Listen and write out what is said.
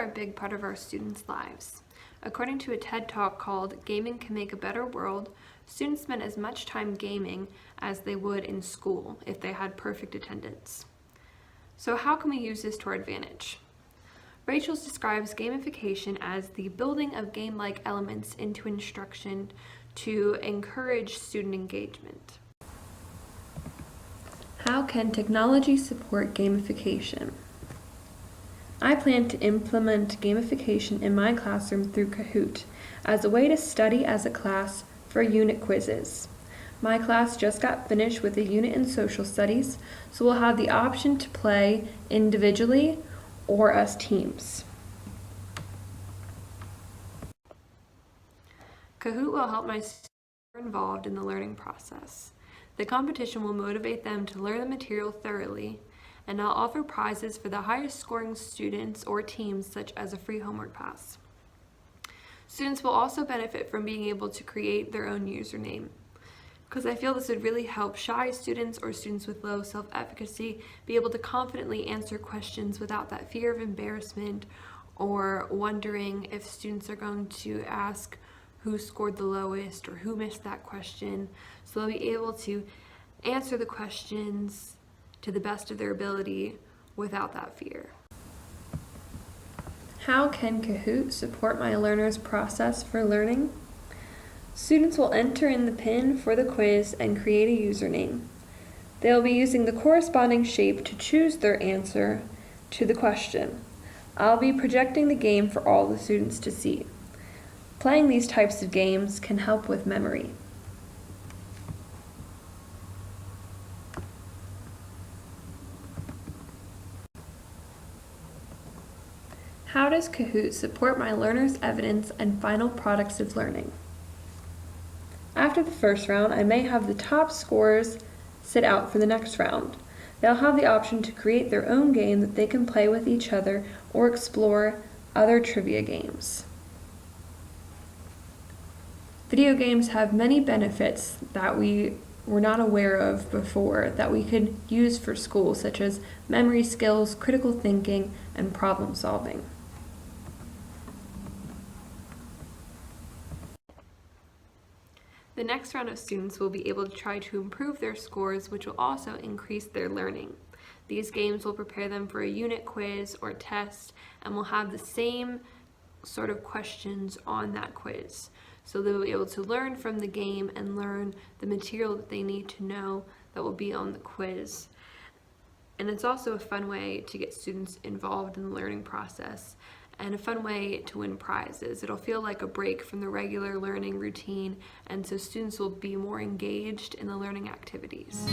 are a big part of our students' lives. According to a TED Talk called Gaming Can Make a Better World, students spend as much time gaming as they would in school if they had perfect attendance. So how can we use this to our advantage? Rachel describes gamification as the building of game-like elements into instruction to encourage student engagement. How can technology support gamification? I plan to implement gamification in my classroom through Kahoot as a way to study as a class for unit quizzes. My class just got finished with a unit in social studies, so we'll have the option to play individually or as teams. Kahoot will help my students get involved in the learning process. The competition will motivate them to learn the material thoroughly, and I'll offer prizes for the highest scoring students or teams, such as a free homework pass. Students will also benefit from being able to create their own username, because I feel this would really help shy students or students with low self-efficacy be able to confidently answer questions without that fear of embarrassment or wondering if students are going to ask who scored the lowest or who missed that question. So they'll be able to answer the questions to the best of their ability without that fear. How can Kahoot support my learners' process for learning? Students will enter in the PIN for the quiz and create a username. They'll be using the corresponding shape to choose their answer to the question. I'll be projecting the game for all the students to see. Playing these types of games can help with memory. How does Kahoot support my learners' evidence and final products of learning? After the first round, I may have the top scorers sit out for the next round. They'll have the option to create their own game that they can play with each other or explore other trivia games. Video games have many benefits that we were not aware of before that we could use for school, such as memory skills, critical thinking, and problem solving. The next round of students will be able to try to improve their scores, which will also increase their learning. These games will prepare them for a unit quiz or test and will have the same sort of questions on that quiz. So they'll be able to learn from the game and learn the material that they need to know that will be on the quiz. And it's also a fun way to get students involved in the learning process and a fun way to win prizes. It'll feel like a break from the regular learning routine, and so students will be more engaged in the learning activities.